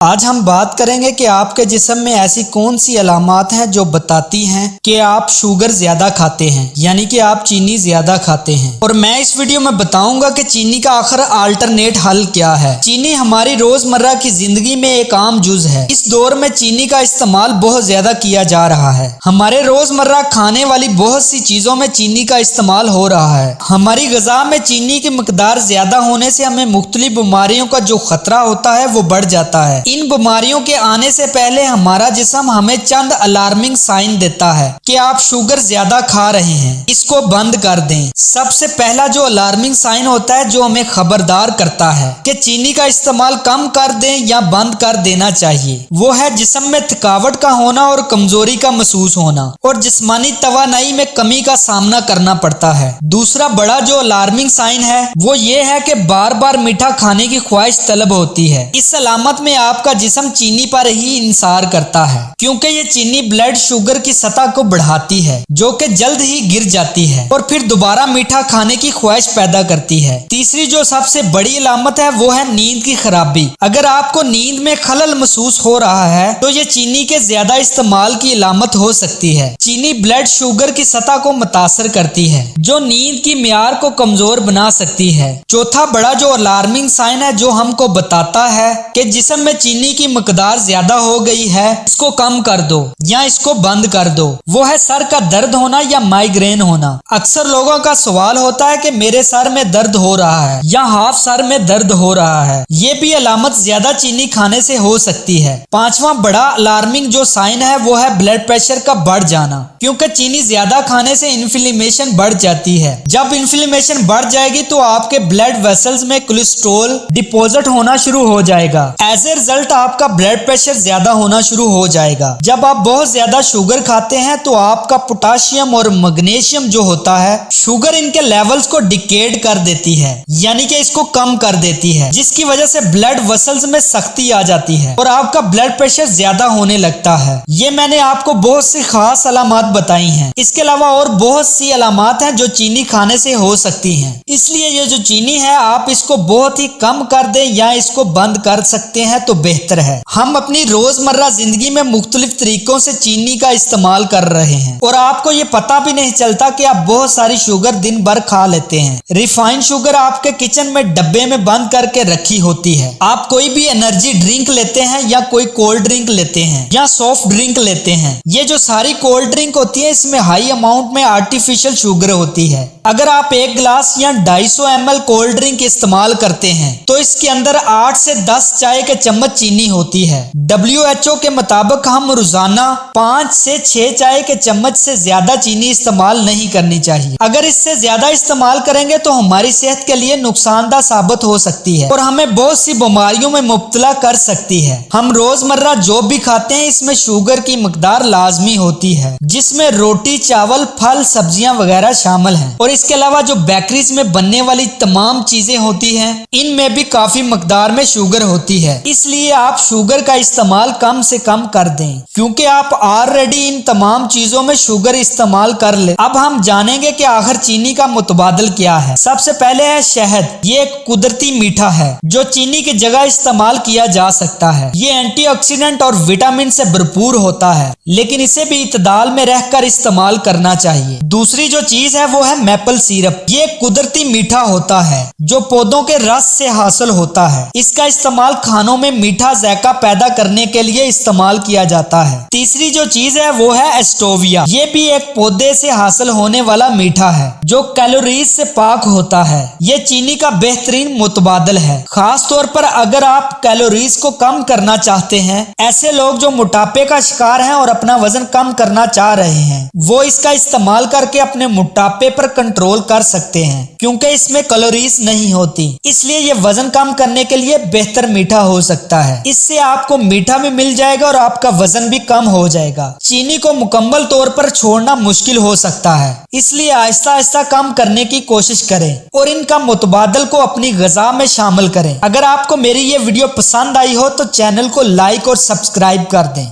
آج ہم بات کریں گے کہ آپ کے جسم میں ایسی کون سی علامات ہیں جو بتاتی ہیں کہ آپ شوگر زیادہ کھاتے ہیں، یعنی کہ آپ چینی زیادہ کھاتے ہیں۔ اور میں اس ویڈیو میں بتاؤں گا کہ چینی کا آخر آلٹرنیٹ حل کیا ہے۔ چینی ہماری روزمرہ کی زندگی میں ایک عام جز ہے۔ اس دور میں چینی کا استعمال بہت زیادہ کیا جا رہا ہے۔ ہمارے روزمرہ کھانے والی بہت سی چیزوں میں چینی کا استعمال ہو رہا ہے۔ ہماری غذا میں چینی کی مقدار زیادہ ہونے سے ہمیں مختلف بیماریوں کا جو خطرہ ہوتا ہے وہ بڑھ جاتا ہے۔ ان بیماریوں کے آنے سے پہلے ہمارا جسم ہمیں چند الارمنگ سائن دیتا ہے کہ آپ شوگر زیادہ کھا رہے ہیں، اس کو بند کر دیں۔ سب سے پہلا جو الارمنگ سائن ہوتا ہے جو ہمیں خبردار کرتا ہے کہ چینی کا استعمال کم کر دیں یا بند کر دینا چاہیے، وہ ہے جسم میں تھکاوٹ کا ہونا اور کمزوری کا محسوس ہونا اور جسمانی توانائی میں کمی کا سامنا کرنا پڑتا ہے۔ دوسرا بڑا جو الارمنگ سائن ہے وہ یہ ہے کہ بار بار میٹھا کھانے کی خواہش طلب ہوتی ہے۔ اس علامت میں آپ کا جسم چینی پر ہی انحصار کرتا ہے، کیونکہ یہ چینی بلڈ شوگر کی سطح کو بڑھاتی ہے جو کہ جلد ہی گر جاتی ہے اور پھر دوبارہ میٹھا کھانے کی خواہش پیدا کرتی ہے۔ تیسری جو سب سے بڑی علامت ہے وہ ہے نیند کی خرابی۔ اگر آپ کو نیند میں خلل محسوس ہو رہا ہے تو یہ چینی کے زیادہ استعمال کی علامت ہو سکتی ہے۔ چینی بلڈ شوگر کی سطح کو متاثر کرتی ہے جو نیند کی معیار کو کمزور بنا سکتی ہے۔ چوتھا بڑا جو الارمنگ سائن ہے جو ہم کو بتاتا ہے کہ جسم میں چینی کی مقدار زیادہ ہو گئی ہے، اس کو کم کر دو یا اس کو بند کر دو، وہ ہے سر کا درد ہونا یا مائیگرین ہونا۔ اکثر لوگوں کا سوال ہوتا ہے کہ میرے سر میں درد ہو رہا ہے یا ہاف سر میں درد ہو رہا ہے، یہ بھی علامت زیادہ چینی کھانے سے ہو سکتی ہے۔ پانچواں بڑا الارمنگ جو سائن ہے وہ ہے بلڈ پریشر کا بڑھ جانا، کیونکہ چینی زیادہ کھانے سے انفلیمیشن بڑھ جاتی ہے۔ جب انفلیمیشن بڑھ جائے گی تو آپ کے بلڈ ویسلز میں کولیسٹرول ڈپوزٹ ہونا شروع ہو جائے گا۔ ایز اے رزلٹ آپ کا بلڈ پریشر زیادہ ہونا شروع ہو جائے گا۔ جب آپ بہت زیادہ شوگر کھاتے ہیں تو آپ کا پوٹاشیم اور میگنیشیم جو ہوتا ہے، شوگر ان کے لیولز کو ڈیکیڈ کر دیتی ہے، یعنی کہ اس کو کم کر دیتی ہے، جس کی وجہ سے بلڈ ویسلز میں سختی آ جاتی ہے اور آپ کا بلڈ پریشر زیادہ ہونے لگتا ہے۔ یہ میں نے آپ کو بہت سی خاص علامات بتائی ہیں۔ اس کے علاوہ اور بہت سی علامات ہیں جو چینی کھانے سے ہو سکتی ہیں، اس لیے یہ جو چینی ہے آپ اس کو بہت ہی کم کر دیں یا اس کو بند کر سکتے ہیں تو بہتر ہے۔ ہم اپنی روزمرہ زندگی میں مختلف طریقوں سے چینی کا استعمال کر رہے ہیں اور آپ کو یہ پتہ بھی نہیں چلتا کہ آپ بہت ساری شوگر دن بھر کھا لیتے ہیں۔ ریفائنڈ شوگر آپ کے کچن میں ڈبے میں بند کر کے رکھی ہوتی ہے۔ آپ کوئی بھی انرجی ڈرنک لیتے ہیں یا کوئی کولڈ ڈرنک لیتے ہیں یا سافٹ ڈرنک لیتے ہیں، یہ جو ساری کولڈ ڈرنک ہوتی ہے اس میں ہائی اماؤنٹ میں آرٹیفیشل شوگر ہوتی ہے۔ اگر آپ ایک گلاس یا 250 ml کولڈ ڈرنک استعمال کرتے ہیں تو اس کے اندر 8 سے 10 چائے کے چمچ چینی ہوتی ہے۔ WHO کے مطابق ہم روزانہ 5 سے 6 چائے کے چمچ سے زیادہ چینی استعمال نہیں کرنی چاہیے۔ اگر اس سے زیادہ استعمال کریں گے تو ہماری صحت کے لیے نقصان دہ ثابت ہو سکتی ہے اور ہمیں بہت سی بیماریوں میں مبتلا کر سکتی ہے۔ ہم روزمرہ جو بھی کھاتے ہیں اس میں شوگر کی مقدار لازمی ہوتی ہے، جس میں روٹی، چاول، پھل، سبزیاں وغیرہ شامل ہیں، اور اس کے علاوہ جو بیکریز میں بننے والی تمام چیزیں ہوتی ہیں ان میں بھی کافی مقدار میں شوگر ہوتی ہے۔ اس لیے آپ شوگر کا استعمال کم سے کم کر دیں، کیونکہ آپ آلریڈی ان تمام چیزوں میں شوگر استعمال کر لیں۔ اب ہم جانیں گے کہ آخر چینی کا متبادل کیا ہے۔ سب سے پہلے ہے شہد۔ یہ ایک قدرتی میٹھا ہے جو چینی کی جگہ استعمال کیا جا سکتا ہے۔ یہ اینٹی آکسیڈنٹ اور وٹامن سے بھرپور ہوتا ہے، لیکن اسے بھی اعتدال میں رہ کر استعمال کرنا چاہیے۔ دوسری جو چیز ہے وہ ہے میپل سیرپ۔ یہ ایک قدرتی میٹھا ہوتا ہے جو پودوں کے رس سے حاصل ہوتا ہے۔ اس کا استعمال کھانوں میں میٹھا ذائقہ پیدا کرنے کے لیے استعمال کیا جاتا ہے۔ تیسری جو چیز ہے وہ ہے اسٹوویا۔ یہ بھی ایک پودے سے حاصل ہونے والا میٹھا ہے جو کیلوریز سے پاک ہوتا ہے۔ یہ چینی کا بہترین متبادل ہے، خاص طور پر اگر آپ کیلوریز کو کم کرنا چاہتے ہیں۔ ایسے لوگ جو موٹاپے کا شکار ہیں اور اپنا وزن کم کرنا چاہ رہے ہیں وہ اس کا استعمال کر کے اپنے موٹاپے پر کنٹرول کر سکتے ہیں، کیونکہ اس میں کیلوریز نہیں ہوتی، اس لیے یہ وزن کم کرنے کے لیے بہتر میٹھا ہو سکتا ہے۔ اس سے آپ کو میٹھا بھی مل جائے گا اور آپ کا وزن بھی کم ہو جائے گا۔ چینی کو مکمل طور پر چھوڑنا مشکل ہو سکتا ہے، اس لیے آہستہ آہستہ کم کرنے کی کوشش کریں اور ان کا متبادل کو اپنی غذا میں شامل کریں۔ اگر آپ کو میری یہ ویڈیو پسند آئی ہو تو چینل کو لائک اور سبسکرائب کر دیں۔